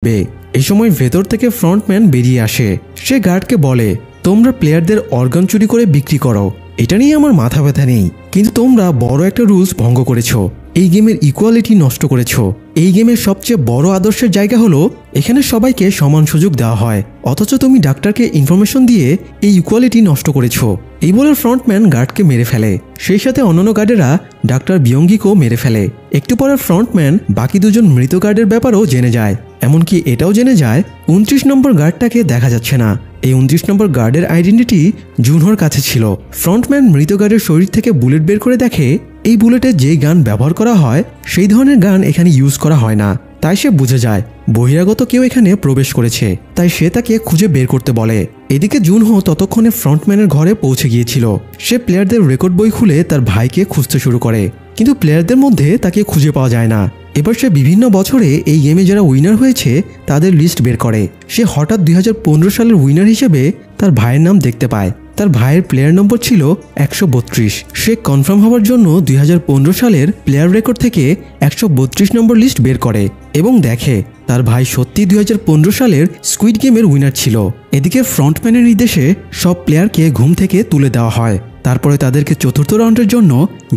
এই সময় ভেতর থেকে ফ্রন্টম্যান বেরিয়ে আসে। সে গার্ডকে বলে, তোমরা প্লেয়ারদের অর্গান চুরি করে বিক্রি করো, এটা নিয়ে আমার মাথা ব্যথা নেই, কিন্তু তোমরা বড় একটা রুলস ভঙ্গ করেছো, এই গেমের ইকুয়ালিটি নষ্ট করেছো। এই গেমের সবচেয়ে বড় আদর্শের জায়গা হলো এখানে সবাইকে সমান সুযোগ দেওয়া হয়, অথচ তুমি ডাক্তারকে ইনফরমেশন দিয়ে এই ইকুয়ালিটি নষ্ট করেছো। এই বলে ফ্রন্টম্যান গার্ডকে মেরে ফেলে। সেই সাথে অন্যান্য গার্ডেরা ডাক্তার বিয়ঙ্গিকেও মেরে ফেলে। একটু পরে ফ্রন্টম্যান বাকি দুজন মৃত গার্ডের ব্যাপারেও জেনে যায়, এমনকি এটাও জেনে যায় 29 নম্বর গার্ডটাকে দেখা যাচ্ছে না। এই 29 নম্বর গার্ডের আইডেন্টিটি জুনহোর কাছে ছিল। ফ্রন্টম্যান মৃত গার্ডের শরীর থেকে বুলেট বের করে দেখে এই বুলেটে যে গান ব্যবহার করা হয় সেই ধরনের গান এখানে ইউজ করা হয় না। তাই সে বুঝে যায় বহিরাগত কেউ এখানে প্রবেশ করেছে, তাই সে তাকে খুঁজে বের করতে বলে। এদিকে জুনহো ততক্ষণে ফ্রন্টম্যানের ঘরে পৌঁছে গিয়েছিল। সে প্লেয়ারদের রেকর্ড বই খুলে তার ভাইকে খুঁজতে শুরু করে, কিন্তু প্লেয়ারদের মধ্যে তাকে খুঁজে পাওয়া যায় না। এবার সে বিভিন্ন বছরে এই গেমে যারা উইনার হয়েছে তাদের লিস্ট বের করে। সে হঠাৎ 2015 সালের উইনার হিসেবে তার ভাইয়ের নাম দেখতে পায়। তার ভাইয়ের প্লেয়ার নম্বর ছিল 132। সে কনফার্ম হওয়ার জন্য 2015 সালের প্লেয়ার রেকর্ড থেকে 132 নম্বর লিস্ট বের করে এবং দেখে তার ভাই সত্যি 2015 সালের স্কুইড গেমের উইনার ছিল। এদিকে ফ্রন্টম্যানের নির্দেশে সব প্লেয়ারকে ঘুম থেকে তুলে দেওয়া হয়। তারপরে তাদেরকে চতুর্থ রাউন্ডের জন্য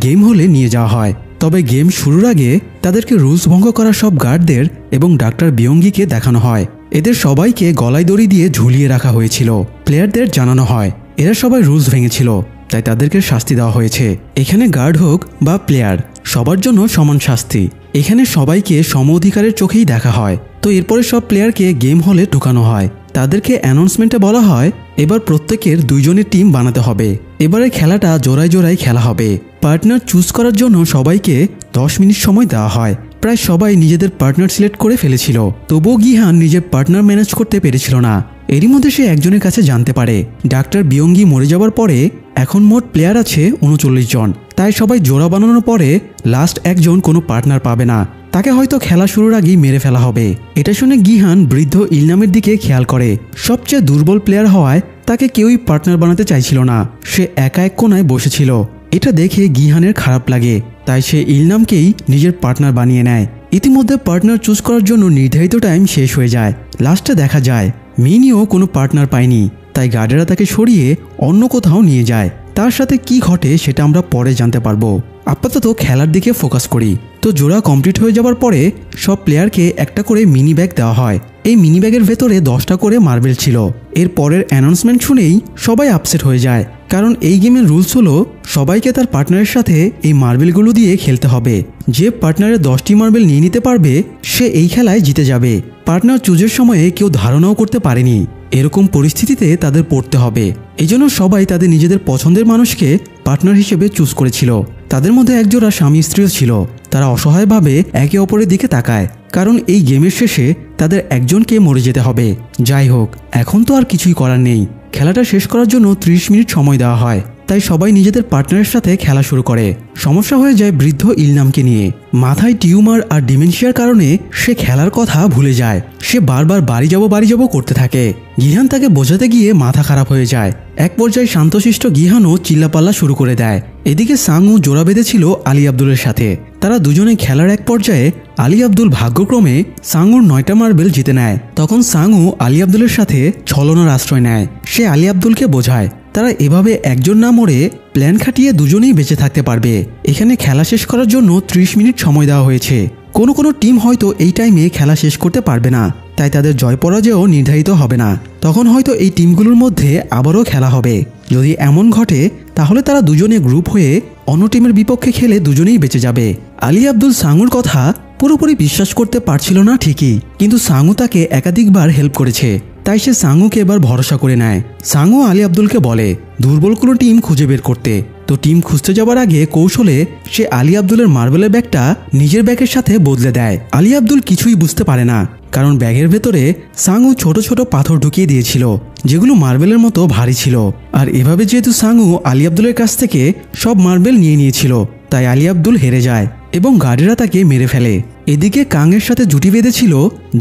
গেম হলে নিয়ে যাওয়া হয়। তবে গেম শুরুর আগে তাদেরকে রুলস ভঙ্গ করা সব গার্ডদের এবং ডাক্তার বিয়ঙ্গিকে দেখানো হয়। এদের সবাইকে গলায় দড়ি দিয়ে ঝুলিয়ে রাখা হয়েছিল। প্লেয়ারদের জানানো হয় এরা সবাই রুলস ভেঙেছিল, তাই তাদেরকে শাস্তি দেওয়া হয়েছে। এখানে গার্ড হোক বা প্লেয়ার, সবার জন্য সমান শাস্তি। এখানে সবাইকে সম অধিকারের চোখেই দেখা হয়। তো এরপরে সব প্লেয়ারকে গেম হলে ঢুকানো হয়। তাদেরকে অ্যানাউন্সমেন্টে বলা হয় এবার প্রত্যেকের 2 জনের টিম বানাতে হবে। এবারে খেলাটা জোড়ায় জোড়ায় খেলা হবে। পার্টনার চুজ করার জন্য সবাইকে 10 মিনিট সময় দেওয়া হয়। প্রায় সবাই নিজেদের পার্টনার সিলেক্ট করে ফেলেছিল, তবুও গিহান নিজের পার্টনার ম্যানেজ করতে পেরেছিল না। এরই মধ্যে সে একজনের কাছে জানতে পারে ডাক্তার বিয়ঙ্গি মরে যাওয়ার পরে এখন মোট প্লেয়ার আছে 39 জন। তাই সবাই জোড়া বানানোর পরে লাস্ট একজন কোনো পার্টনার পাবে না, তাকে হয়তো খেলা শুরুর আগেই মেরে ফেলা হবে। এটা শুনে গিহান বৃদ্ধ ইলনামের দিকে খেয়াল করে। সবচেয়ে দুর্বল প্লেয়ার হওয়ায় তাকে কেউই পার্টনার বানাতে চাইছিল না। সে একা এক কোনায় বসেছিল। এটা দেখে গিহানের খারাপ লাগে, তাই সে ইলনামকেই নিজের পার্টনার বানিয়ে নেয়। ইতিমধ্যে পার্টনার চুজ করার জন্য নির্ধারিত টাইম শেষ হয়ে যায়। লাস্টে দেখা যায় মিনিও কোনো পার্টনার পায়নি, তাই গার্ডেরা তাকে সরিয়ে অন্য কোথাও নিয়ে যায়। তার সাথে কি ঘটে সেটা আমরা পরে জানতে পারবো। আপাতত খেলার দিকে ফোকাস করি। তো জোড়া কমপ্লিট হয়ে যাওয়ার পরে সব প্লেয়ারকে একটা করে মিনি ব্যাগ দেওয়া হয়। এই মিনি ব্যাগের ভেতরে 10টা করে মার্বেল ছিল। এর পরের অ্যানাউন্সমেন্ট শুনেই সবাই আপসেট হয়ে যায়, কারণ এই গেমের রুলস হলো সবাইকে তার পার্টনারের সাথে এই মার্বেলগুলো দিয়ে খেলতে হবে। যে পার্টনারের 10টি মার্বেল নিয়ে নিতে পারবে সে এই খেলায় জিতে যাবে। পার্টনার চুজের সময়ে কেউ ধারণাও করতে পারেনি এরকম পরিস্থিতিতে তাদের পড়তে হবে। এজন্য সবাই তাদের নিজেদের পছন্দের মানুষকে পার্টনার হিসেবে চুজ করেছিল। তাদের মধ্যে একজোড়া স্বামী স্ত্রীও ছিল। তারা অসহায়ভাবে একে অপরের দিকে তাকায়, কারণ এই গেমের শেষে তাদের একজনকে মরে যেতে হবে। যাই হোক, এখন তো আর কিছুই করার নেই। খেলাটা শেষ করার জন্য 30 মিনিট সময় দেওয়া হয়। তাই সবাই নিজেদের পার্টনারের সাথে খেলা শুরু করে। সমস্যা হয়ে যায় বৃদ্ধ ইলনামকে নিয়ে। মাথায় টিউমার আর ডিমেনশিয়ার কারণে সে খেলার কথা ভুলে যায়। সে বারবার বাড়ি যাব করতে থাকে। গিহান তাকে বোঝাতে গিয়ে মাথা খারাপ হয়ে যায়। এক পর্যায়ে শান্তশিষ্ট গিহানও চিল্লাপাল্লা শুরু করে দেয়। এদিকে সাংউ জোড়া বেঁধেছিল আলী আব্দুলের সাথে। তারা দুজনে খেলার এক পর্যায়ে আলী আব্দুল ভাগ্যক্রমে সাংউর 9টা মার্বেল জিতে নেয়। তখন সাংউ আলী আব্দুলের সাথে ছলনার আশ্রয় নেয়। সে আলী আব্দুলকে বোঝায় তারা এভাবে একজন না মরে প্ল্যান খাটিয়ে দুজনেই বেঁচে থাকতে পারবে। এখানে খেলা শেষ করার জন্য 30 মিনিট সময় দেওয়া হয়েছে। কোনো টিম হয়তো এই টাইমে খেলা শেষ করতে পারবে না, তাই তাদের জয় পরাজয়ও নির্ধারিত হবে না। তখন হয়তো এই টিমগুলোর মধ্যে আবারও খেলা হবে। যদি এমন ঘটে তাহলে তারা দুজনে গ্রুপ হয়ে অন্য টিমের বিপক্ষে খেলে দুজনেই বেঁচে যাবে। আলী আব্দুল সাংউর কথা পুরোপুরি বিশ্বাস করতে পারছিল না ঠিকই, কিন্তু সাংউ তাকে একাধিকবার হেল্প করেছে, তাই সে সাংউকে এবার ভরসা করে নেয়। সাংউ আলী আব্দুলকে বলে দুর্বল কোনো টিম খুঁজে বের করতে। তো টিম খুঁজতে যাবার আগে কৌশলে সে আলী আব্দুলের মার্বেলের ব্যাগটা নিজের ব্যাগের সাথে বদলে দেয়। আলী আব্দুল কিছুই বুঝতে পারে না, কারণ ব্যাগের ভেতরে সাংউ ছোট ছোট পাথর ঢুকিয়ে দিয়েছিল, যেগুলো মার্বেলের মতো ভারী ছিল। আর এভাবে যেহেতু সাংউ আলী আব্দুলের কাছ থেকে সব মার্বেল নিয়ে নিয়েছিল, তাই আলী আব্দুল হেরে যায় এবং গার্ডেরা তাকে মেরে ফেলে। এদিকে কাংয়ের সাথে জুটি বেঁধেছিল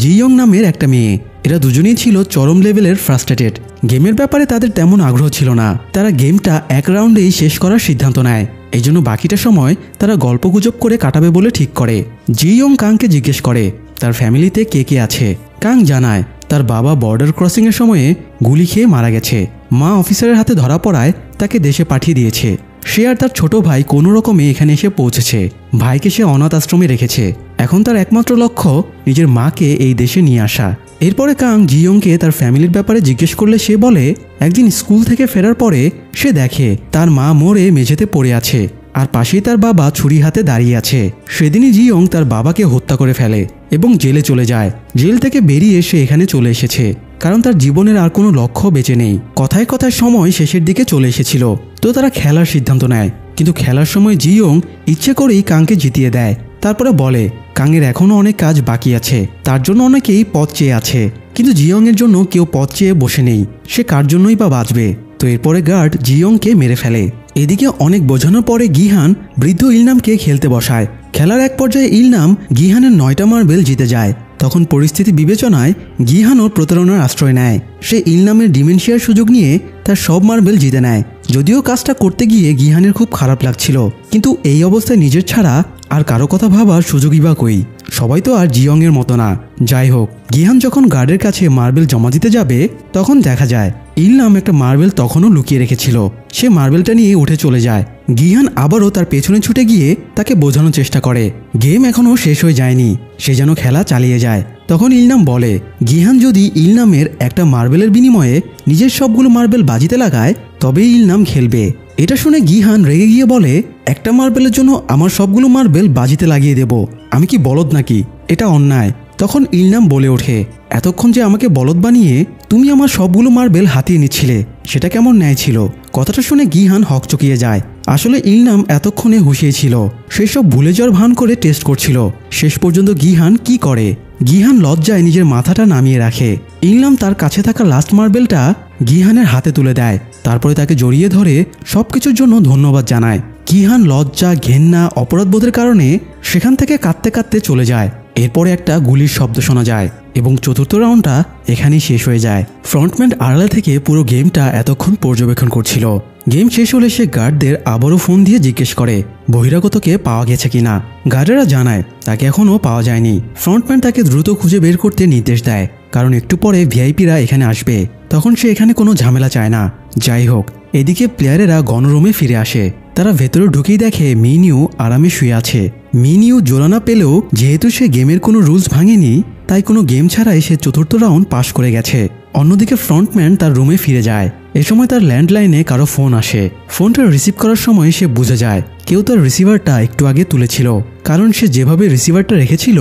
জিইয়ং নামের একটা মেয়ে। এরা দুজনেই ছিল চরম লেভেলের ফ্রাস্ট্রেটেড। গেমের ব্যাপারে তাদের তেমন আগ্রহ ছিল না। তারা গেমটা এক রাউন্ডেই শেষ করার সিদ্ধান্ত নেয়। এই জন্য বাকিটা সময় তারা গল্পগুজব করে কাটাবে বলে ঠিক করে। জিইয়ং কাংকে জিজ্ঞেস করে তার ফ্যামিলিতে কে কে আছে। কাং জানায় তার বাবা বর্ডার ক্রসিংয়ের সময়ে গুলি খেয়ে মারা গেছে। মা অফিসারের হাতে ধরা পড়ায় তাকে দেশে পাঠিয়ে দিয়েছে। সে আর তার ছোট ভাই কোনো রকমে এখানে এসে পৌঁছেছে। ভাইকে সে অনাথ আশ্রমে রেখেছে। এখন তার একমাত্র লক্ষ্য নিজের মাকে এই দেশে নিয়ে আসা। এরপরে কাং জিয়ংকে তার ফ্যামিলির ব্যাপারে জিজ্ঞেস করলে সে বলে একদিন স্কুল থেকে ফেরার পরে সে দেখে তার মা মরে মেঝেতে পড়ে আছে আর পাশেই তার বাবা ছুরি হাতে দাঁড়িয়ে আছে। সেদিনই জিয়ং তার বাবাকে হত্যা করে ফেলে এবং জেলে চলে যায়। জেল থেকে বেরিয়ে সে এখানে চলে এসেছে কারণ তার জীবনের আর কোনো লক্ষ্য বেঁচে নেই। কথায় কথায় সময় শেষের দিকে চলে এসেছিল, তো তারা খেলার সিদ্ধান্ত নেয়। কিন্তু খেলার সময় জিয়ং ইচ্ছে করেই কাংকে জিতিয়ে দেয়। তারপরে বলে কাংয়ের এখনও অনেক কাজ বাকি আছে, তার জন্য অনেকেই পথ চেয়ে আছে, কিন্তু জিয়ংয়ের জন্য কেউ পথ চেয়ে বসে নেই। সে কার জন্যই বা বাঁচবে। তো এরপরে গার্ড জিয়ংকে মেরে ফেলে। এদিকে অনেক বোঝানোর পরে গিহান বৃদ্ধ ইলনামকে খেলতে বসায়। খেলার এক পর্যায়ে ইলনাম গিহানের 9টা মার্বেল জিতে যায়। তখন পরিস্থিতি বিবেচনায় গিহানও প্রতারণার আশ্রয় নেয়। সে ইলনামের ডিমেনশিয়ার সুযোগ নিয়ে তার সব মার্বেল জিতে নেয়। যদিও কাজটা করতে গিয়ে গিহানের খুব খারাপ লাগছিল, কিন্তু এই অবস্থায় নিজের ছাড়া আর কারো কথা ভাবার সুযোগই বা কই। সবাই তো আর জিয়ংয়ের মতো না। যাই হোক, গিহান যখন গার্ডের কাছে মার্বেল জমা দিতে যাবে তখন দেখা যায় ইলনাম একটা মার্বেল তখনও লুকিয়ে রেখেছিল। সে মার্বেলটা নিয়ে উঠে চলে যায়। গিহান আবারও তার পেছনে ছুটে গিয়ে তাকে বোঝানোর চেষ্টা করে গেম এখনও শেষ হয়ে যায়নি, সে যেন খেলা চালিয়ে যায়। তখন ইলনাম বলে গিহান যদি ইলনামের একটা মার্বেলের বিনিময়ে নিজের সবগুলো মার্বেল বাজিতে লাগায় তবেই ইলনাম খেলবে। এটা শুনে গিহান রেগে গিয়ে বলে একটা মার্বেলের জন্য আমার সবগুলো মার্বেল বাজিতে লাগিয়ে দেব? আমি কি বলদ নাকি? এটা অন্যায়। তখন ইলনাম বলে ওঠে এতক্ষণ যে আমাকে বলদ বানিয়ে তুমি আমার সবগুলো মার্বেল হাতিয়ে নিচ্ছিলে, সেটা কেমন ন্যায় ছিল? কথাটা শুনে গিহান হকচকিয়ে যায়। আসলে ইলনাম এতক্ষণে হুঁশিয়েছিল, সেসব ভুলে যাওয়ার ভান করে টেস্ট করছিল। শেষ পর্যন্ত গিহান কি করে? গিহান লজ্জায় নিজের মাথাটা নামিয়ে রাখে। ইলনাম তার কাছে থাকা লাস্ট মার্বেলটা গিহানের হাতে তুলে দেয়। তারপরে তাকে জড়িয়ে ধরে সবকিছুর জন্য ধন্যবাদ জানায়। গিহান লজ্জা, ঘেন্না, অপরাধবোধের কারণে সেখান থেকে কাঁদতে কাঁদতে চলে যায়। এরপরে একটা গুলির শব্দ শোনা যায় এবং চতুর্থ রাউন্ডটা এখানেই শেষ হয়ে যায়। ফ্রন্টম্যান আড়ালে থেকে পুরো গেমটা এতক্ষণ পর্যবেক্ষণ করছিল। গেম শেষ হলে সে গার্ডদের আবারও ফোন দিয়ে জিজ্ঞেস করে বহিরাগতকে পাওয়া গেছে কিনা। গার্ডেরা জানায় তাকে এখনও পাওয়া যায়নি। ফ্রন্টম্যান তাকে দ্রুত খুঁজে বের করতে নির্দেশ দেয়, কারণ একটু পরে ভিআইপিরা এখানে আসবে। তখন সে এখানে কোনো ঝামেলা চায় না। যাই হোক, এদিকে প্লেয়ারেরা গণরুমে ফিরে আসে। তারা ভেতরে ঢুকেই দেখে মিনিউ আরামে শুয়ে আছে। মিনিউ জোড়া না পেলেও যেহেতু সে গেমের কোনো রুলস ভাঙেনি, তাই কোনো গেম ছাড়াই সে চতুর্থ রাউন্ড পাস করে গেছে। অন্যদিকে ফ্রন্টম্যান তার রুমে ফিরে যায়। এ সময় তার ল্যান্ডলাইনে কারো ফোন আসে। ফোনটা রিসিভ করার সময় সে বুঝে যায় কেউ তার রিসিভারটা একটু আগে তুলেছিল, কারণ সে যেভাবে রিসিভারটা রেখেছিল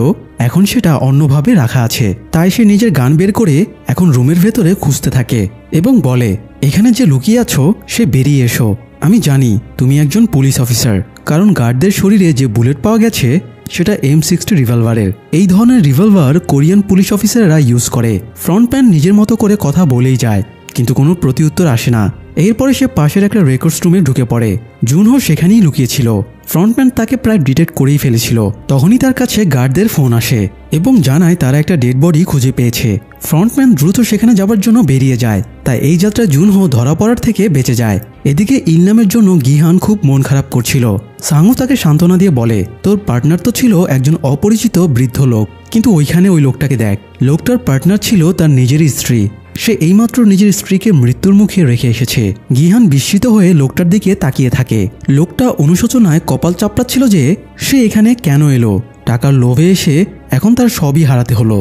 এখন সেটা অন্যভাবে রাখা আছে। তাই সে নিজের গান বের করে এখন রুমের ভেতরে খুঁজতে থাকে এবং বলে এখানে যে লুকিয়ে আছো সে বেরিয়ে এসো। আমি জানি তুমি একজন পুলিশ অফিসার, কারণ গার্ডদের শরীরে যে বুলেট পাওয়া গেছে সেটা M60 রিভলভারের। এই ধরনের রিভলভার কোরিয়ান পুলিশ অফিসাররা ইউজ করে। ফ্রন্টম্যান নিজের মতো করে কথা বলেই যায়, কিন্তু কোনো প্রতিউত্তর আসে না। এরপরে সে পাশের একটা রেকর্ডস রুমে ঢুকে পড়ে। জুনহো সেখানেই লুকিয়েছিল। ফ্রন্টম্যান তাকে প্রায় ডিটেক্ট করেই ফেলেছিল। তখনই তার কাছে গার্ডদের ফোন আসে এবং জানায় তারা একটা ডেড বডি খুঁজে পেয়েছে। ফ্রন্টম্যান দ্রুত সেখানে যাবার জন্য বেরিয়ে যায়। তাই এই যাত্রায় জুনহো ধরা পড়ার থেকে বেঁচে যায়। এদিকে ইলনামের জন্য গিহান খুব মন খারাপ করছিল। সাংহু তাকে সান্ত্বনা দিয়ে বলে তোর পার্টনার তো ছিল একজন অপরিচিত বৃদ্ধ লোক, কিন্তু ওইখানে ওই লোকটাকে দেখ, লোকটার পার্টনার ছিল তার নিজেরই স্ত্রী। সে এইমাত্র নিজের স্ত্রীকে মৃত্যুর মুখে রেখে এসেছে। গিহান বিস্মিত হয়ে লোকটার দিকে তাকিয়ে থাকে। লোকটা অনুশোচনায় কপাল চাপড়াচ্ছিল যে সে এখানে কেন এলো। টাকার লোভে এসে এখন তার সবই হারাতে হলো।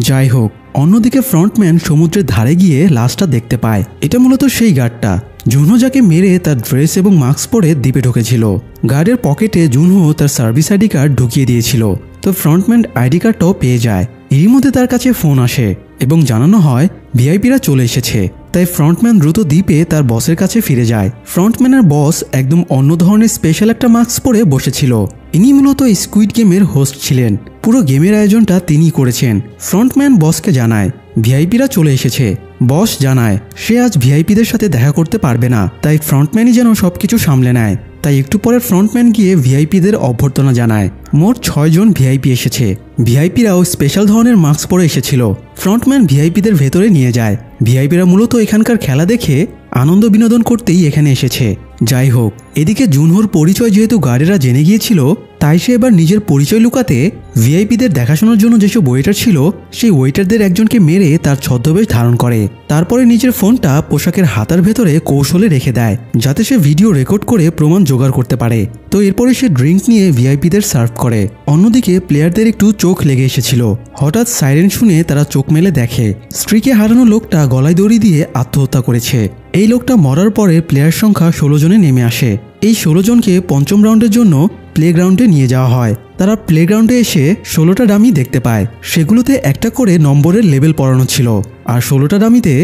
যাই হোক, অন্যদিকে ফ্রন্টম্যান সমুদ্রের ধারে গিয়ে লাশটা দেখতে পায়। এটা মূলত সেই গার্ডটা জুনহো যাকে মেরে তার ড্রেস এবং মাস্ক পরে দ্বীপে ঢুকেছিল। গার্ডের পকেটে জুনহো তার সার্ভিস আইডি কার্ড ঢুকিয়ে দিয়েছিল, তো ফ্রন্টম্যান আইডি কার্ডটাও পেয়ে যায়। এরই মধ্যে তার কাছে ফোন আসে এবং জানানো হয় ভিআইপিরা চলে এসেছে। তাই ফ্রন্টম্যান দ্রুত দ্বীপে তার বসের কাছে ফিরে যায়। ফ্রন্টম্যানের বস একদম অন্য ধরনের স্পেশাল একটা মাস্ক পরে বসেছিল। ইনি মূলত স্কুইড গেমের হোস্ট ছিলেন। পুরো গেমের আয়োজনটা তিনিই করেছেন। ফ্রন্টম্যান বসকে জানায় ভিআইপিরা চলে এসেছে। বস জানায় সে আজ ভিআইপিদের সাথে দেখা করতে পারবে না, তাই ফ্রন্টম্যানই যেন সবকিছু সামলে নেয়। তাই একটু পরে ফ্রন্টম্যান গিয়ে ভিআইপিদের অভ্যর্থনা জানায়। মোট 6 জন ভিআইপি এসেছে। ভিআইপিরাও স্পেশাল ধরনের মাস্ক পরে এসেছিল। ফ্রন্টম্যান ভিআইপিদের ভেতরে নিয়ে যায়। ভিআইপিরা মূলত এখানকার খেলা দেখে আনন্দ বিনোদন করতেই এখানে এসেছে। যাই হোক, এদিকে জুনহোর পরিচয় যেহেতু গার্ডেরা জেনে গিয়েছিল, তাই সে এবার নিজের পরিচয় লুকাতে ভিআইপিদের দেখাশোনার জন্য যেসব ওয়েটার ছিল সেই ওয়েটারদের একজনকে মেরে তার ছদ্মবেশ ধারণ করে। তারপরে নিজের ফোনটা পোশাকের হাতার ভেতরে কৌশলে রেখে দেয় যাতে সে ভিডিও রেকর্ড করে প্রমাণ জোগাড় করতে পারে। তো এরপরে সে ড্রিঙ্ক নিয়ে ভিআইপিদের সার্ভ করে। অন্যদিকে প্লেয়ারদের একটু চোখ লেগে এসেছিল। হঠাৎ সাইরেন শুনে তারা চোখ মেলে দেখে স্ত্রীকে হারানো লোকটা গলায় দড়ি দিয়ে আত্মহত্যা করেছে। এই লোকটা মরার পরে প্লেয়ার সংখ্যা 16 জনে নেমে আসে। এই 16 জনকে পঞ্চম রাউন্ডের জন্য প্লেগ্রাউন্ডে নিয়ে যাওয়া হয়। তারা প্লেগ্রাউন্ডে এসে 16টা ডামি দেখতে পায়। সেগুলোতে একটা করে নম্বরের লেবেল পড়ানো ছিল, আর 16টা ডামিতে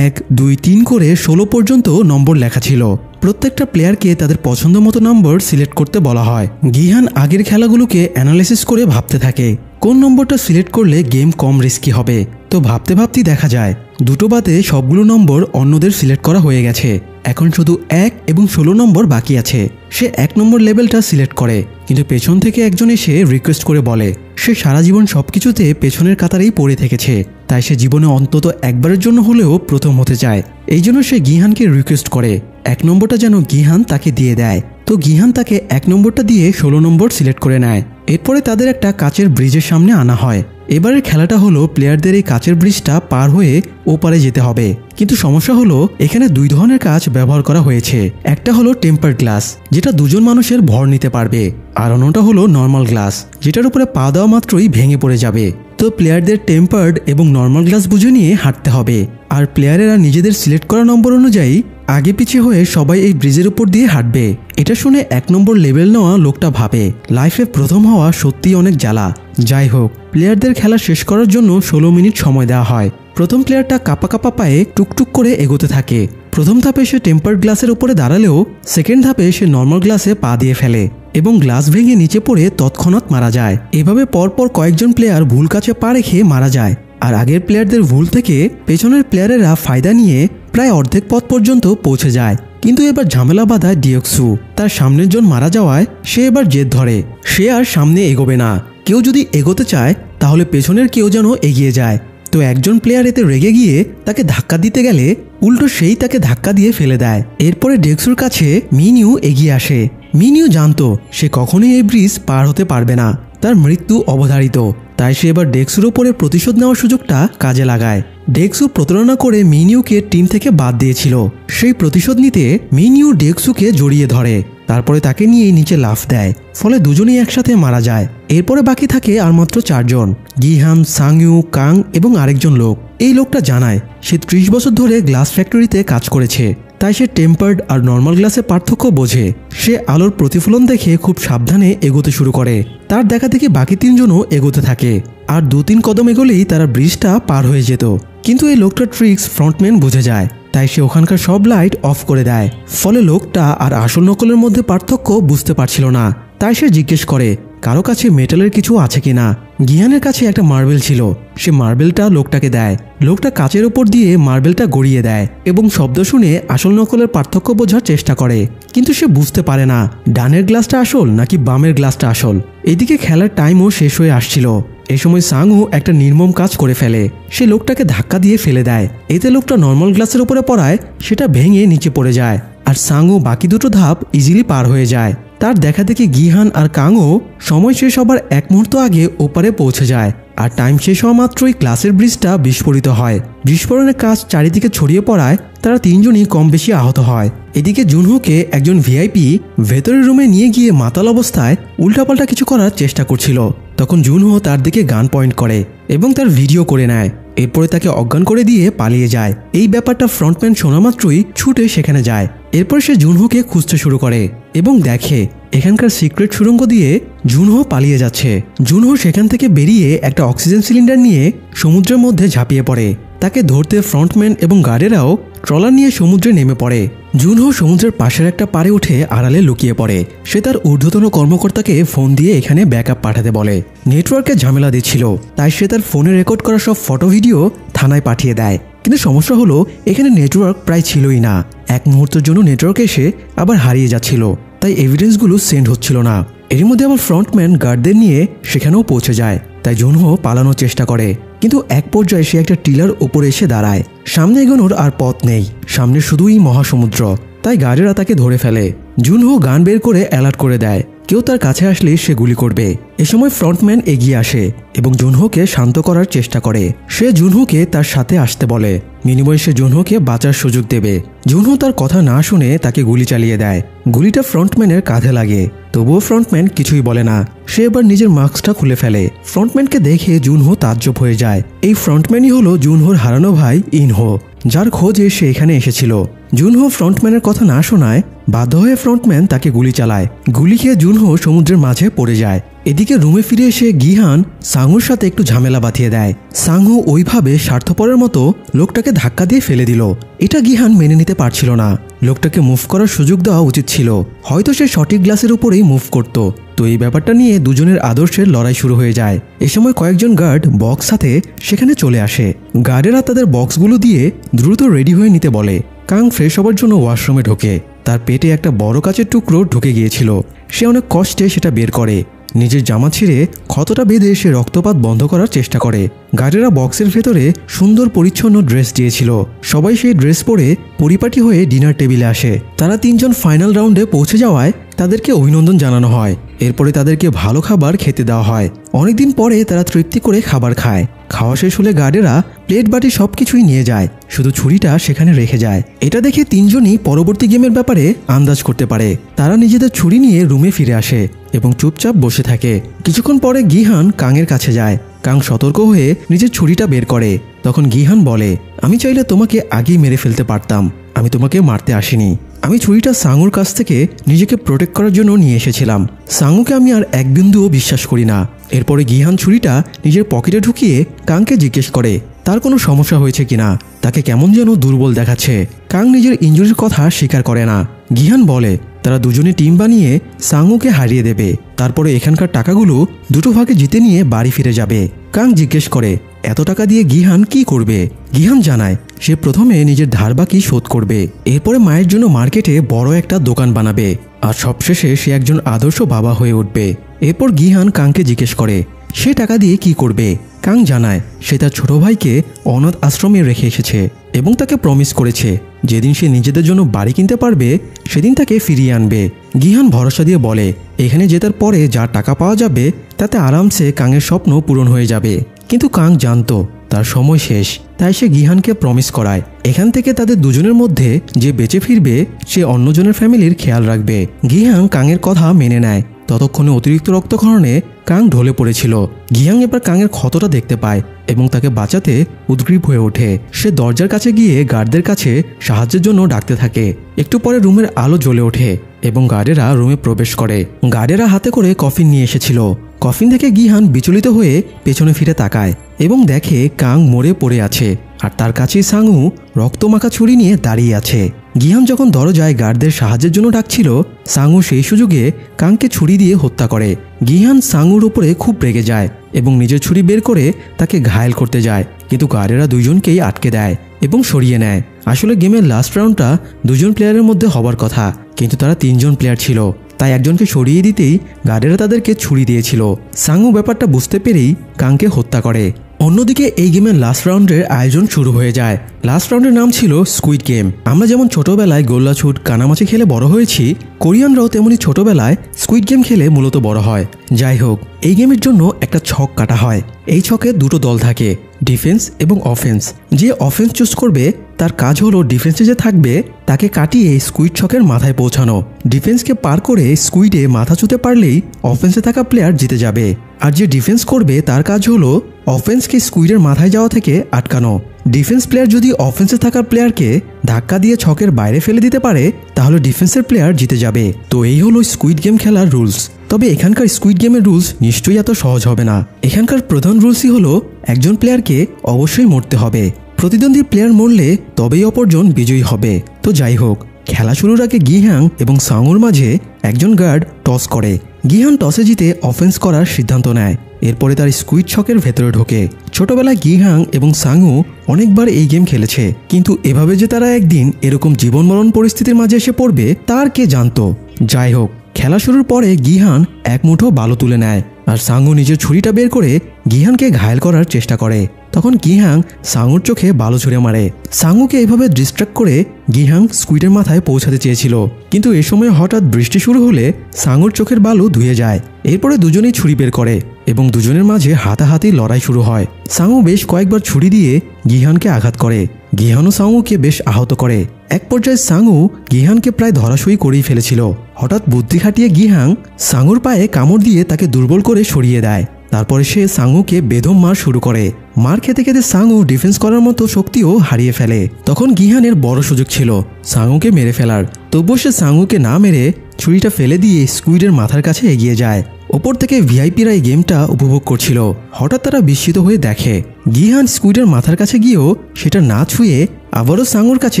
1, 2, 3 করে 16 পর্যন্ত নম্বর লেখা ছিল। প্রত্যেকটা প্লেয়ারকে তাদের পছন্দ মতো নম্বর সিলেক্ট করতে বলা হয়। গিহান আগের খেলাগুলোকে অ্যানালাইসিস করে ভাবতে থাকে কোন নম্বরটা সিলেক্ট করলে গেম কম রিস্কি হবে। তো ভাবতে ভাবতেই দেখা যায় দুটো বাদে সবগুলো নম্বর অন্যদের সিলেক্ট করা হয়ে গেছে। এখন শুধু 1 এবং 16 নম্বর বাকি আছে। সে 1 নম্বর লেভেলটা সিলেক্ট করে, কিন্তু পেছন থেকে একজন এসে রিকোয়েস্ট করে বলে সে সারা জীবন সবকিছুতে পেছনের কাতারেই পড়ে থেকেছে, তাই সে জীবনে অন্তত একবারের জন্য হলেও প্রথম হতে চায়। এই জন্য সে গিহানকে রিকোয়েস্ট করে 1 নম্বরটা যেন গিহান তাকে দিয়ে দেয়। তো গিহান তাকে 1 নম্বরটা দিয়ে 16 নম্বর সিলেক্ট করে নেয়। এরপরে তাদের একটা কাচের ব্রিজের সামনে আনা হয়। এবারের খেলাটা হলো প্লেয়ারদের এই কাচের ব্রিজটা পার হয়ে ওপারে যেতে হবে। কিন্তু সমস্যা হলো এখানে 2 ধরনের কাচ ব্যবহার করা হয়েছে। একটা হলো টেম্পার্ড গ্লাস, যেটা 2 জন মানুষের ভর নিতে পারবে, আর অন্যটা হলো নর্মাল গ্লাস, যেটার উপরে পা দেওয়া মাত্রই ভেঙে পড়ে যাবে। তো প্লেয়ারদের টেম্পার্ড এবং নর্মাল গ্লাস বুঝে নিয়ে হাঁটতে হবে, আর প্লেয়ারেরা নিজেদের সিলেক্ট করা নম্বর অনুযায়ী আগে পিছিয়ে হয়ে সবাই এই ব্রিজের উপর দিয়ে হাঁটবে। এটা শুনে 1 নম্বর লেভেল নেওয়া লোকটা ভাবে লাইফে প্রথম হওয়া সত্যিই অনেক জ্বালা। যাই হোক, প্লেয়ারদের খেলা শেষ করার জন্য 16 মিনিট সময় দেওয়া হয়। প্রথম প্লেয়ারটা কাপা কাপা পায়ে টুকটুক করে এগোতে থাকে। প্রথম ধাপে সে টেম্পার্ড গ্লাসের উপরে দাঁড়ালেও সেকেন্ড ধাপে সে নর্মাল গ্লাসে পা দিয়ে ফেলে এবং গ্লাস ভেঙে নিচে পড়ে তৎক্ষণাৎ মারা যায়। এভাবে পরপর কয়েকজন প্লেয়ার ভুল কাছে পা রেখে মারা যায়, আর আগের প্লেয়ারদের ভুল থেকে পেছনের প্লেয়ারেরা ফায়দা নিয়ে প্রায় অর্ধেক পথ পর্যন্ত পৌঁছে যায়। কিন্তু এবার ঝামেলা বাঁধায় ডিওক্সু। তার সামনের জন মারা যাওয়ায় সে এবার জেদ ধরে সে আর সামনে এগোবে না। কেউ যদি এগোতে চায় তাহলে পেছনের কেউ যেন এগিয়ে যায়। তো একজন প্লেয়ার এতে রেগে গিয়ে তাকে ধাক্কা দিতে গেলে উল্টো সেই তাকে ধাক্কা দিয়ে ফেলে দেয়। এরপরে ডেক্সুর কাছে মিনিউ এগিয়ে আসে। মিনিউ জানতো সে কখনোই এই ব্রিজ পার হতে পারবে না, তার মৃত্যু অবধারিত। তাই সে এবার ডেক্সুর ওপরে প্রতিশোধ নেওয়ার সুযোগটা কাজে লাগায়। ডেক্সু প্রতারণা করে মিনিউকে টিম থেকে বাদ দিয়েছিল। সেই প্রতিশোধ নিতে মিনিউ ডেক্সুকে জড়িয়ে ধরে, তারপরে তাকে নিয়ে নিচে লাফ দেয়, ফলে দুজনেই একসাথে মারা যায়। এরপরে বাকি থাকে আর মাত্র 4 জন, গিহান, সাংইউ, কাং এবং আরেকজন লোক। এই লোকটা জানায় সে 30 বছর ধরে গ্লাস ফ্যাক্টরিতে কাজ করেছে, তাই সে টেম্পার্ড আর নর্মাল গ্লাসের পার্থক্য বোঝে। সে আলোর প্রতিফলন দেখে খুব সাবধানে এগোতে শুরু করে। তার দেখা দেখি বাকি 3 জনও এগোতে থাকে, আর 2-3 কদম এগোলেই তারা ব্রিজটা পার হয়ে যেত। কিন্তু এই লোকটার ট্রিক্স ফ্রন্টম্যান বুঝে যায়, তাই সে ওখানকার সব লাইট অফ করে দেয়। ফলে লোকটা আর আসল নকলের মধ্যে পার্থক্য বুঝতে পারছিল না। তাই সে জিজ্ঞেস করে কারো কাছে মেটালের কিছু আছে কিনা। গিহানের কাছে একটা মার্বেল ছিল, সে মার্বেলটা লোকটাকে দেয়। লোকটা কাচের ওপর দিয়ে মার্বেলটা গড়িয়ে দেয় এবং শব্দ শুনে আসল নকলের পার্থক্য বোঝার চেষ্টা করে, কিন্তু সে বুঝতে পারে না ডানের গ্লাসটা আসল নাকি বামের গ্লাসটা আসল। এদিকে খেলার টাইমও শেষ হয়ে আসছিল। এই সময় সাংউ একটা নির্মম কাজ করে ফেলে, সে লোকটাকে ধাক্কা দিয়ে ফেলে দেয়। এতে লোকটা নর্মাল গ্লাসের উপরে পড়ায় সেটা ভেঙে নিচে পড়ে যায়, আর সাংউ বাকি 2টো ধাপ ইজিলি পার হয়ে যায়। তার দেখা দেখি গিহান আর কাংও সময় শেষ হবার 1 মুহূর্ত আগে ওপারে পৌঁছে যায়, আর টাইম শেষ হওয়া মাত্রই গ্লাসের ব্রিজটা বিস্ফোরিত হয়। বিস্ফোরণের কাজ চারিদিকে ছড়িয়ে পড়ায় তারা 3 জনই কম বেশি আহত হয়। এদিকে জুনহোকে একজন ভিআইপি ভেতরের রুমে নিয়ে গিয়ে মাতাল অবস্থায় উল্টাপাল্টা কিছু করার চেষ্টা করছিল। তখন জুনহো তার দিকে গান পয়েন্ট করে এবং তার ভিডিও করে নেয়। এরপরে তাকে অজ্ঞান করে দিয়ে পালিয়ে যায়। এই ব্যাপারটা ফ্রন্টম্যান শোনা মাত্রই ছুটে সেখানে যায়। এরপর সে জুনহোকে খুঁজতে শুরু করে এবং দেখে এখানকার সিক্রেট সুড়ঙ্গ দিয়ে জুনহো পালিয়ে যাচ্ছে। জুনহো সেখান থেকে বেরিয়ে একটা অক্সিজেন সিলিন্ডার নিয়ে সমুদ্রের মধ্যে ঝাঁপিয়ে পড়ে। তাকে ধরতে ফ্রন্টম্যান এবং গার্ডেরাও ট্রলার নিয়ে সমুদ্রে নেমে পড়ে। জুনহো সমুদ্রের পাশের একটা পাড়ে উঠে আড়ালে লুকিয়ে পড়ে। সে তার ঊর্ধ্বতন কর্মকর্তাকে ফোন দিয়ে এখানে ব্যাকআপ পাঠাতে বলে। নেটওয়ার্কে ঝামেলা দিচ্ছিল, তাই সে তার ফোনে রেকর্ড করা সব ফটো ভিডিও থানায় পাঠিয়ে দেয়। কিন্তু সমস্যা হলো এখানে নেটওয়ার্ক প্রায় ছিলই না। 1 মুহূর্তের জন্য নেটওয়ার্ক এসে আবার হারিয়ে যাচ্ছিল, তাই এভিডেন্সগুলো সেন্ড হচ্ছিল না। এর মধ্যে আবার ফ্রন্টম্যান গার্ডদের নিয়ে সেখানেও পৌঁছে যায়, তাই জুনহো পালানোর চেষ্টা করে। কিন্তু এক পর্যায়ে সে একটা টিলার উপরে এসে দাঁড়ায়। সামনে এগোনোর আর পথ নেই, সামনে শুধুই মহাসমুদ্র। তাই গার্ডেরা তাকে ধরে ফেলে। জুনহো গান বের করে অ্যালার্ট করে দেয়, কেউ তার কাছে আসলে সে গুলি করবে। এ সময় ফ্রন্টম্যান এগিয়ে আসে এবং জুনহোকে শান্ত করার চেষ্টা করে। সে জুনহোকে তার সাথে আসতে বলে, বিনিময়ে সে জুনহোকে বাঁচার সুযোগ দেবে। জুনহো তার কথা না শুনে তাকে গুলি চালিয়ে দেয়। গুলিটা ফ্রন্টম্যানের কাঁধে লাগে, তবুও ফ্রন্টম্যান কিছুই বলে না। সে এবার নিজের মাস্কটা খুলে ফেলে। ফ্রন্টম্যানকে দেখে জুনহো তাজ্জব হয়ে যায়। এই ফ্রন্টম্যানই হলো জুনহোর হারানো ভাই ইনহো, যার খোঁজে সে এখানে এসেছিল। জুনহো ফ্রন্টম্যানের কথা না শোনায় বাধ্য হয়ে ফ্রন্টম্যান তাকে গুলি চালায়। গুলি খেয়ে জুনহো সমুদ্রের মাঝে পড়ে যায়। এদিকে রুমে ফিরে এসে গিহান সাংহুর সাথে একটু ঝামেলা বাঁধিয়ে দেয়। সাংহু ওইভাবে স্বার্থপরের মতো লোকটাকে ধাক্কা দিয়ে ফেলে দিল। এটা গিহান মেনে নিতে পারছিল না। লোকটাকে মুভ করার সুযোগ দেওয়া উচিত ছিল, হয়তো সে সঠিক গ্লাসের উপরেই মুভ করত। তো এই ব্যাপারটা নিয়ে দুজনের আদর্শের লড়াই শুরু হয়ে যায়। এ সময় কয়েকজন গার্ড বক্স সাথে সেখানে চলে আসে। গার্ডেরা তাদের বক্সগুলো দিয়ে দ্রুত রেডি হয়ে নিতে বলে। কাং ফ্রেশ হবার জন্য ওয়াশরুমে ঢোকে। তার পেটে একটা বড় কাচের টুকরো ঢুকে গিয়েছিল। সে অনেক কষ্টে সেটা বের করে। নিজের জামা ছিঁড়ে ক্ষতটা বেঁধে সে রক্তপাত বন্ধ করার চেষ্টা করে। গার্ডেরা বক্সের ভেতরে সুন্দর পরিচ্ছন্ন ড্রেস দিয়েছিল। সবাই সেই ড্রেস পরে পরিপাটি হয়ে ডিনার টেবিলে আসে। তারা তিনজন ফাইনাল রাউন্ডে পৌঁছে যাওয়ায় তাদেরকে অভিনন্দন জানানো হয়। এরপরে তাদেরকে ভালো খাবার খেতে দেওয়া হয়। অনেকদিন পরে তারা তৃপ্তি করে খাবার খায়। খাওয়া শেষ হলে গার্ডেরা প্লেট বাটি সবকিছুই নিয়ে যায়, শুধু ছুরিটা সেখানে রেখে যায়। এটা দেখে তিনজনই পরবর্তী গেমের ব্যাপারে আন্দাজ করতে পারে। তারা নিজেদের ছুরি নিয়ে রুমে ফিরে আসে এবং চুপচাপ বসে থাকে। কিছুক্ষণ পরে গিহান কাংয়ের কাছে যায়। কাং সতর্ক হয়ে নিজের ছুরিটা বের করে। তখন গিহান বলে, আমি চাইলে তোমাকে আগেই মেরে ফেলতে পারতাম, আমি তোমাকে মারতে আসিনি। আমি ছুরিটা সাংহুর কাছ থেকে নিজেকে প্রোটেক্ট করার জন্য নিয়ে এসেছিলাম। সাংহুকে আমি আর এক বিন্দুও বিশ্বাস করি না। এরপরে গিহান ছুরিটা নিজের পকেটে ঢুকিয়ে কাংকে জিজ্ঞেস করে তার কোনো সমস্যা হয়েছে কিনা, তাকে কেমন যেন দুর্বল দেখাচ্ছে। কাং নিজের ইনজুরির কথা স্বীকার করে না। গিহান বলে তারা দুজনে টিম বানিয়ে সাংহুকে হারিয়ে দেবে, তারপরে এখানকার টাকাগুলো দুটো ভাগে জিতে নিয়ে বাড়ি ফিরে যাবে। কাং জিজ্ঞেস করে এত টাকা দিয়ে গিহান কি করবে। গিহান জানায় সে প্রথমে নিজের ধার বাকি শোধ করবে, এরপরে মায়ের জন্য মার্কেটে বড় একটা দোকান বানাবে, আর সবশেষে সে একজন আদর্শ বাবা হয়ে উঠবে। এরপর গিহান কাংকে জিজ্ঞেস করে সে টাকা দিয়ে কি করবে। কাং জানায় সে তার ছোট ভাইকে অনাথ আশ্রমে রেখে এসেছে এবং তাকে প্রমিস করেছে যেদিন সে নিজেদের জন্য বাড়ি কিনতে পারবে সেদিন তাকে ফিরিয়ে আনবে। গিহান ভরসা দিয়ে বলে এখানে জেতার পরে যা টাকা পাওয়া যাবে তাতে আরামসে কাংয়ের স্বপ্ন পূরণ হয়ে যাবে। কিন্তু কাং জানতো তার সময় শেষ, তাই সে গিহানকে প্রমিস করায় এখান থেকে তাদের দুজনের মধ্যে যে বেঁচে ফিরবে সে অন্যজনের ফ্যামিলির খেয়াল রাখবে। গিহান কাংয়ের কথা মেনে নেয়। ততক্ষণে অতিরিক্ত রক্তক্ষরণে কাং ঢলে পড়েছিল। গিহাং এবার কাংয়ের ক্ষতটা দেখতে পায় এবং তাকে বাঁচাতে উদ্গ্রীব হয়ে ওঠে। সে দরজার কাছে গিয়ে গার্ডদের কাছে সাহায্যের জন্য ডাকতে থাকে। একটু পরে রুমের আলো জ্বলে ওঠে এবং গার্ডেরা রুমে প্রবেশ করে। গার্ডেরা হাতে করে কফিন নিয়ে এসেছিল। কফিন থেকে গিহান বিচলিত হয়ে পেছনে ফিরে তাকায় এবং দেখে কাং মরে পড়ে আছে, আর তার কাছেই সাংহু রক্তমাখা ছুরি নিয়ে দাঁড়িয়ে আছে। গিহান যখন দরজায় গার্ডদের সাহায্যের জন্য ডাকছিল, সাংহু সেই সুযোগে কাংকে ছুরি দিয়ে হত্যা করে। গিহান সাংহুর উপরে খুব রেগে যায় এবং নিজের ছুরি বের করে তাকে ঘায়েল করতে যায়, কিন্তু গার্ডেরা দুইজনকেই আটকে দেয় এবং সরিয়ে নেয়। আসলে গেমের লাস্ট রাউন্ডটা দুজন প্লেয়ারের মধ্যে হবার কথা, কিন্তু তারা তিনজন প্লেয়ার ছিল, তাই একজনকে সরিয়ে দিতেই গার্ডেরা তাদেরকে ছুরি দিয়েছিল। সাংহু ব্যাপারটা বুঝতে পেরেই কাংকে হত্যা করে। অন্যদিকে এই গেমের লাস্ট রাউন্ডের আয়োজন শুরু হয়ে যায়। লাস্ট রাউন্ডের নাম ছিল স্কুইড গেম। আমরা যেমন ছোটবেলায় গোল্লাছুট কানামাছি খেলে বড় হয়েছি, কোরিয়ানরাও তেমনি ছোটবেলায় স্কুইড গেম খেলে মূলত বড় হয়। যাই হোক, এই গেমের জন্য একটা ছক কাটা হয়। এই ছকে দুটো দল থাকে, ডিফেন্স এবং অফেন্স। যে অফেন্স চুজ করবে তার কাজ হলো ডিফেন্সে যে থাকবে তাকে কাটিয়ে স্কুইড ছকের মাথায় পৌঁছানো। ডিফেন্সকে পার করে স্কুইডে মাথা ছুঁতে পারলেই অফেন্সে থাকা প্লেয়ার জিতে যাবে। আর যে ডিফেন্স করবে তার কাজ হলো অফেন্সকে স্কুইডের মাথায় যাওয়া থেকে আটকানো। ডিফেন্স প্লেয়ার যদি অফেন্সে থাকা প্লেয়ারকে ধাক্কা দিয়ে ছকের বাইরে ফেলে দিতে পারে তাহলে ডিফেন্সের প্লেয়ার জিতে যাবে। তো এই হলো স্কুইড গেম খেলার রুলস। তবে এখানকার স্কুইড গেমের রুলস নিশ্চয়ই এত সহজ হবে না। এখানকার প্রধান রুলসই হলো একজন প্লেয়ারকে অবশ্যই মরতে হবে। প্রতিদ্বন্দ্বী প্লেয়ার মরলে তবেই অপরজন বিজয়ী হবে। তো যাই হোক, খেলা শুরুর আগে গিহাং এবং সাংহুর মাঝে একজন গার্ড টস করে। গিহান টসে জিতে অফেন্স করার সিদ্ধান্ত নেয়। এরপরে তার স্কুইড ছকের ভেতরে ঢোকে। ছোটবেলায় গিহাং এবং সাংহু অনেকবার এই গেম খেলেছে, কিন্তু এভাবে যে তারা একদিন এরকম জীবন মরণ পরিস্থিতির মাঝে এসে পড়বে তার কে জানতো। যাই হোক, খেলা শুরুর পরে গিহান এক মুঠো বালু তুলে নেয় আর সাংহু নিজের ছুরিটা বের করে গিহানকে ঘায়েল করার চেষ্টা করে। তখন গিহাং সাঙুর চোখে বালু ছুঁড়ে মারে। সাঙুকে এভাবে ডিস্ট্র্যাক্ট করে গিহাং স্কুইডের মাথায় পৌঁছাতে চেয়েছিল, কিন্তু এ সময় হঠাৎ বৃষ্টি শুরু হলে সাঙুর চোখের বালু ধুয়ে যায়। এরপরে দুজনেই ছুরি বের করে এবং দুজনের মাঝে হাতাহাতি লড়াই শুরু হয়। সাঙু বেশ কয়েকবার ছুরি দিয়ে গিহানকে আঘাত করে। গিহানও সাঙুকে বেশ আহত করে। এক পর্যায়ে সাঙু গিহানকে প্রায় ধরাশয়ী করেই ফেলেছিল। হঠাৎ বুদ্ধি খাটিয়ে গিহাং সাঙুর পায়ে কামড় দিয়ে তাকে দুর্বল করে সরিয়ে দেয়। তারপরে সে সাঙুকে বেদম মার শুরু করে। মার খেতে খেতে সাঙু ডিফেন্স করার মতো শক্তিও হারিয়ে ফেলে। তখন গিহানের বড় সুযোগ ছিল সাঙুকে মেরে ফেলার, তবুও সে সাঙুকে না মেরে ছুরিটা ফেলে দিয়ে স্কুইডের মাথার কাছে এগিয়ে যায়। ওপর থেকে ভিআইপিরা এই গেমটা উপভোগ করছিল। হঠাৎ তারা বিস্মিত হয়ে দেখে গিহান স্কুইডের মাথার কাছে গিয়েও সেটা না ছুঁয়ে আবারও সাঙুর কাছে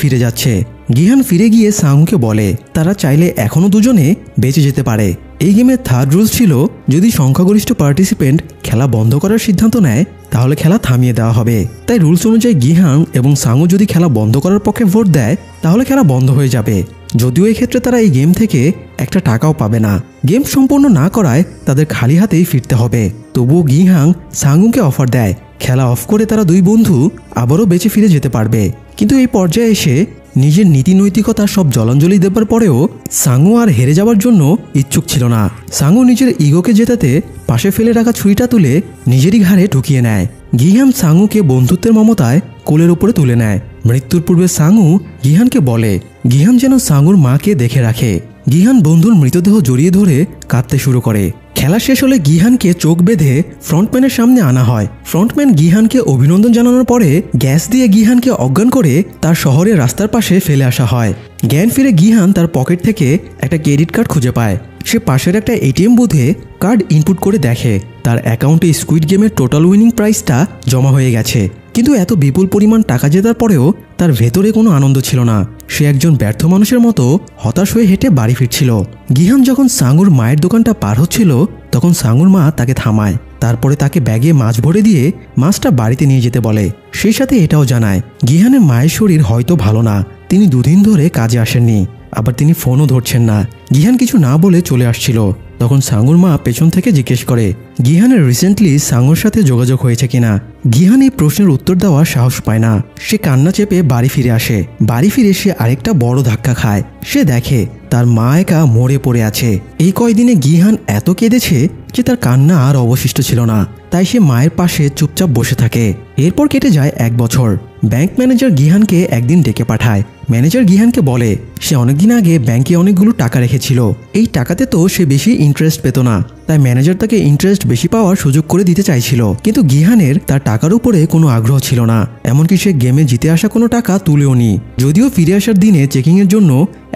ফিরে যাচ্ছে। গিহান ফিরে গিয়ে সাঙুকে বলে তারা চাইলে এখনও দুজনে বেঁচে যেতে পারে। এই গেমের থার্ড রুলস ছিল যদি সংখ্যাগরিষ্ঠ পার্টিসিপেন্ট খেলা বন্ধ করার সিদ্ধান্ত নেয় তাহলে খেলা থামিয়ে দেওয়া হবে। তাই রুলস অনুযায়ী গিহান এবং সাঙু যদি খেলা বন্ধ করার পক্ষে ভোট দেয় তাহলে খেলা বন্ধ হয়ে যাবে। যদিও এই ক্ষেত্রে তারা এই গেম থেকে একটা টাকাও পাবে না। গেম সম্পূর্ণ না করায় তাদের খালি হাতেই ফিরতে হবে। তবুও গিহাং সাঙুকে অফার দেয় খেলা অফ করে তারা দুই বন্ধু আবারও বেঁচে ফিরে যেতে পারবে। কিন্তু এই পর্যায়ে এসে নিজের নীতি নৈতিকতা সব জলাঞ্জলি দেবার পরেও সাঙু আর হেরে যাওয়ার জন্য ইচ্ছুক ছিল না। সাঙু নিজের ইগোকে জেতাতে পাশে ফেলে রাখা ছুরিটা তুলে নিজেরই ঘাড়ে ঢুকিয়ে নেয়। গিহান সাঙুকে বন্ধুত্বের মমতায় কোলের উপরে তুলে নেয়। মৃত্যুর পূর্বে সাঙু গিহানকে বলে গিহান যেন সাঙুর মাকে দেখে রাখে। গিহান বন্ধুর মৃতদেহ জড়িয়ে ধরে কাঁদতে শুরু করে। খেলা শেষ হলে গিহানকে চোখ বেঁধে ফ্রন্টম্যানের সামনে আনা হয়। ফ্রন্টম্যান গিহানকে অভিনন্দন জানানোর পরে গ্যাস দিয়ে গিহানকে অজ্ঞান করে তার শহরের রাস্তার পাশে ফেলে আসা হয়। জ্ঞান ফিরে গিহান তার পকেট থেকে একটা ক্রেডিট কার্ড খুঁজে পায়। সে পাশের একটা এটিএম বুথে কার্ড ইনপুট করে দেখে তার অ্যাকাউন্টে স্কুইড গেমের টোটাল উইনিং প্রাইসটা জমা হয়ে গেছে। কিন্তু এত বিপুল পরিমাণ টাকা জেতার পরেও তার ভেতরে কোনো আনন্দ ছিল না। সে একজন ব্যর্থ মানুষের মতো হতাশ হয়ে হেঁটে বাড়ি ফিরছিল। গিহান যখন সাঙুর মায়ের দোকানটা পার হচ্ছিল তখন সাঙুর মা তাকে থামায়। তারপরে তাকে ব্যাগে মাছ ভরে দিয়ে মাছটা বাড়িতে নিয়ে যেতে বলে। সেই সাথে এটাও জানায় গিহানের মায়ের শরীর হয়তো ভালো না, তিনি দুদিন ধরে কাজে আসেননি, আবার তিনি ফোনও ধরছেন না। গিহান কিছু না বলে চলে আসছিল। তখন সাঙুর মা পেছন থেকে জিজ্ঞেস করে গিহানের রিসেন্টলি সাঙুর সাথে যোগাযোগ হয়েছে কিনা। গিহান এই প্রশ্নের উত্তর দেওয়ার সাহস পায় না। সে কান্না চেপে বাড়ি ফিরে আসে। বাড়ি ফিরে সে আরেকটা বড় ধাক্কা খায়। সে দেখে তার মা একা মরে পড়ে আছে। এই কয়দিনে গিহান এত কেঁদেছে যে তার কান্না আর অবশিষ্ট ছিল না। তাই সে মায়ের পাশে চুপচাপ বসে থাকে। এরপর কেটে যায় 1 বছর। ব্যাংক ম্যানেজার গিহানকে একদিন ডেকে পাঠায়। ম্যানেজার গিহানকে বলে সে অনেকদিন আগে ব্যাংকে অনেকগুলো টাকা রেখেছিল। এই টাকাতে তো সে বেশি ইন্টারেস্ট পেত না, তাই ম্যানেজার তাকে ইন্টারেস্ট বেশি পাওয়ার সুযোগ করে দিতে চাইছিল। কিন্তু গিহানের তার টাকার উপরে কোনো আগ্রহ ছিল না, এমনকি সে গেমে জিতে আসা কোনো টাকা তুলেও নি। যদিও ফিরে আসার দিনে চেকিংয়ের জন্য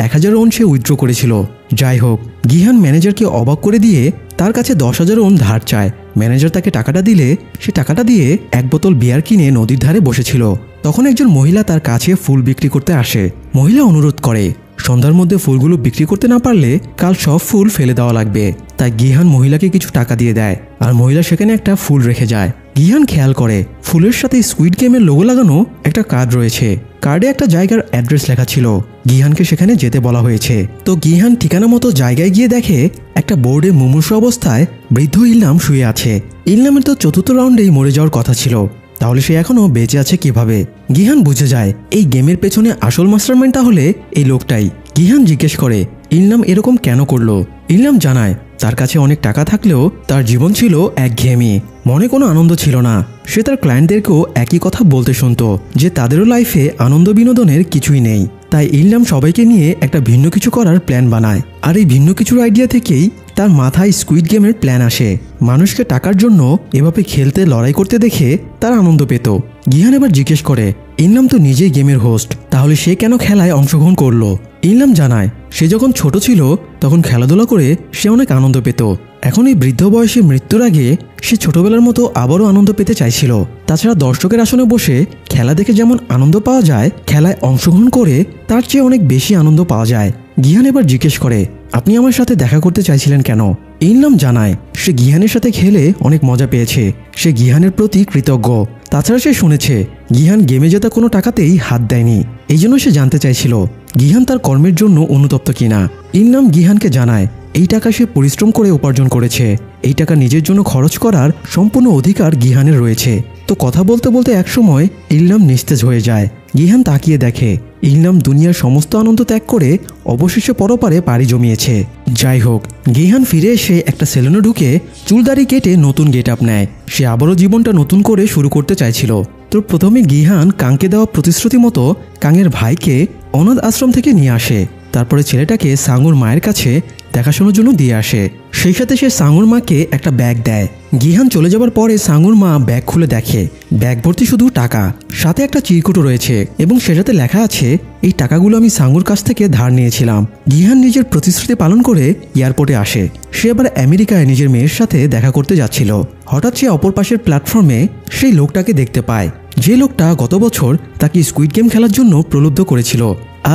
1000 ওন সে উইথড্র করেছিল। যাই হোক, গিহান ম্যানেজারকে অবাক করে দিয়ে তার কাছে 10,000 ওন ধার চায়। ম্যানেজার তাকে টাকাটা দিলে সে টাকাটা দিয়ে 1 বোতল বিয়ার কিনে নদীর ধারে বসেছিল। তখন একজন মহিলা তার কাছে ফুল বিক্রি করতে আসে। মহিলা অনুরোধ করে সন্ধ্যার মধ্যে ফুলগুলো বিক্রি করতে না পারলে কাল সব ফুল ফেলে দেওয়া লাগবে। তাই গিহান মহিলাকে কিছু টাকা দিয়ে দেয় আর মহিলা সেখানে একটা ফুল রেখে যায়। গিহান খেয়াল করে ফুলের সাথে স্কুইড গেমের লোগো লাগানো একটা কার্ড রয়েছে। কার্ডে একটা জায়গার অ্যাড্রেস লেখা ছিল। গিহানকে সেখানে যেতে বলা হয়েছে। তো গিহান ঠিকানা মতো জায়গায় গিয়ে দেখে একটা বোর্ডে মুমূর্ষু অবস্থায় বৃদ্ধ ইলনাম শুয়ে আছে। ইলনামের তো 4র্থ রাউন্ডেই মরে যাওয়ার কথা ছিল, তাহলে সে এখনো বেঁচে আছে কিভাবে? গিহান বুঝে যায় এই গেমের পেছনে আসল মাস্টারমাইন্ড তাহলে এই লোকটাই। গিহান জিজ্ঞেস করে ইলনাম এরকম কেন করলো। ইলনাম জানায় তার কাছে অনেক টাকা থাকলেও তার জীবন ছিল একঘেয়েমি, মনে কোনো আনন্দ ছিল না। সে তার ক্লায়েন্টদেরকেও একই কথা বলতে শুনতো যে তাদেরও লাইফে আনন্দ বিনোদনের কিছুই নেই। তাই ইলনাম সবাইকে নিয়ে একটা ভিন্ন কিছু করার প্ল্যান বানায়। আর এই ভিন্ন কিছুর আইডিয়া থেকেই তার মাথায় স্কুইড গেমের প্ল্যান আসে। মানুষকে টাকার জন্য এভাবে খেলতে লড়াই করতে দেখে তার আনন্দ পেত। গিহান এবার জিজ্ঞেস করে ইলনাম তো নিজেই গেমের হোস্ট, তাহলে সে কেন খেলায় অংশগ্রহণ করলো? ইলনাম জানায় সে যখন ছোট ছিল তখন খেলাধুলা করে সে অনেক আনন্দ পেত। এখন এই বৃদ্ধ বয়সে মৃত্যুর আগে সে ছোটবেলার মতো আবারও আনন্দ পেতে চাইছিল। তাছাড়া দর্শকের আসনে বসে খেলা দেখে যেমন আনন্দ পাওয়া যায়, খেলায় অংশগ্রহণ করে তার চেয়ে অনেক বেশি আনন্দ পাওয়া যায়। গিহান এবার জিজ্ঞেস করে আপনি আমার সাথে দেখা করতে চাইছিলেন কেন? ইলনাম জানায় সে গিহানের সাথে খেলে অনেক মজা পেয়েছে। সে গিহানের প্রতি কৃতজ্ঞ। তাছাড়া সে শুনেছে গিহান গেমে জেতা কোনো টাকাতেই হাত দেয়নি, এই জন্য সে জানতে চাইছিল গিহান তার কর্মের জন্য অনুতপ্ত কিনা। ইলনাম গিহানকে জানায় এই টাকা সে পরিশ্রম করে উপার্জন করেছে, এই টাকা নিজের জন্য খরচ করার সম্পূর্ণ অধিকার গিহানের রয়েছে। তো কথা বলতে বলতে একসময় ইলনাম নিস্তেজ হয়ে যায়। গিহান তাকিয়ে দেখে ইলনাম দুনিয়ার সমস্ত আনন্দ ত্যাগ করে অবশেষে পরপারে পাড়ি জমিয়েছে। যাই হোক, গিহান ফিরে এসে একটা সেলুনে ঢুকে চুলদাড়ি কেটে নতুন গেট আপ নেয়। সে আবারও জীবনটা নতুন করে শুরু করতে চাইছিল। তো প্রথমে গিহান কাংকে দেওয়া প্রতিশ্রুতি মতো কাংয়ের ভাইকে অনাথ আশ্রম থেকে নিয়ে আসে। তারপরে ছেলেটাকে সাঙ্গুর মায়ের কাছে দেখাশোনার জন্য দিয়ে আসে। সেই সাথে সে সাঙ্গুর মাকে একটা ব্যাগ দেয়। গিহান চলে যাবার পরে সাঙ্গুর মা ব্যাগ খুলে দেখে ব্যাগ ভর্তি শুধু টাকা, সাথে একটা চিরকুটও রয়েছে এবং সেটাতে লেখা আছে এই টাকাগুলো আমি সাঙ্গুর কাছ থেকে ধার নিয়েছিলাম। গিহান নিজের প্রতিশ্রুতি পালন করে এয়ারপোর্টে আসে। সে আবার আমেরিকায় নিজের মেয়ের সাথে দেখা করতে যাচ্ছিল। হঠাৎ সে অপর পাশের প্ল্যাটফর্মে সেই লোকটাকে দেখতে পায়, যে লোকটা গত বছর তাকে স্কুইড গেম খেলার জন্য প্রলুব্ধ করেছিল।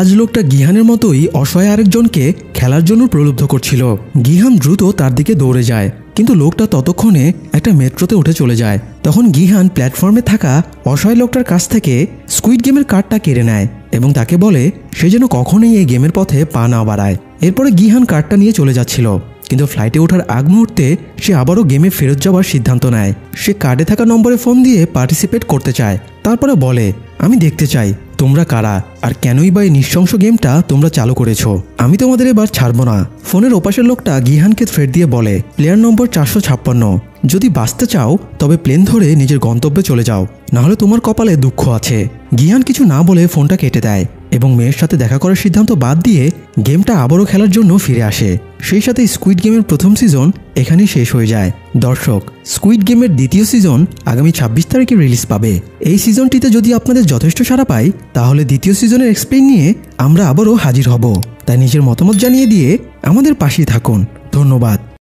আজ লোকটা গিহানের মতোই অসহায় আরেকজনকে খেলার জন্য প্রলুব্ধ করছিল। গিহান দ্রুত তার দিকে দৌড়ে যায়, কিন্তু লোকটা ততক্ষণে একটা মেট্রোতে উঠে চলে যায়। তখন গিহান প্ল্যাটফর্মে থাকা অসহায় লোকটার কাছ থেকে স্কুইড গেমের কার্ডটা কেড়ে নেয় এবং তাকে বলে সে যেন কখনোই এই গেমের পথে পা না বাড়ায়। এরপরে গিহান কার্ডটা নিয়ে চলে যাচ্ছিল, কিন্তু ফ্লাইটে ওঠার আগ মুহূর্তে সে আবারও গেমে ফেরত যাওয়ার সিদ্ধান্ত নেয়। সে কার্ডে থাকা নম্বরে ফোন দিয়ে পার্টিসিপেট করতে চায়। তারপরে বলে আমি দেখতে চাই তোমরা কারা আর কেনই বা এই নৃশংস গেমটা তোমরা চালু করেছো। আমি তোমাদের এবার ছাড়বো না। ফোনের ওপাশের লোকটা গিহানকে থ্রেট দিয়ে বলে প্লেয়ার নম্বর 456, যদি বাঁচতে চাও তবে প্লেন ধরে নিজের গন্তব্যে চলে যাও, নাহলে তোমার কপালে দুঃখ আছে। গিহান কিছু না বলে ফোনটা কেটে দেয় এবং মেয়ের সাথে দেখা করার সিদ্ধান্ত বাদ দিয়ে গেমটা আবারও খেলার জন্য ফিরে আসে। সেই সাথে স্কুইড গেমের প্রথম সিজন এখানেই শেষ হয়ে যায়। দর্শক, স্কুইড গেমের দ্বিতীয় সিজন আগামী 26 তারিখে রিলিজ পাবে। এই সিজনটিতে যদি আপনাদের যথেষ্ট সাড়া পাই তাহলে দ্বিতীয় সিজনের এক্সপ্লেইন নিয়ে আমরা আবারও হাজির হব। তাই নিজের মতামত জানিয়ে দিয়ে আমাদের পাশেই থাকুন। ধন্যবাদ।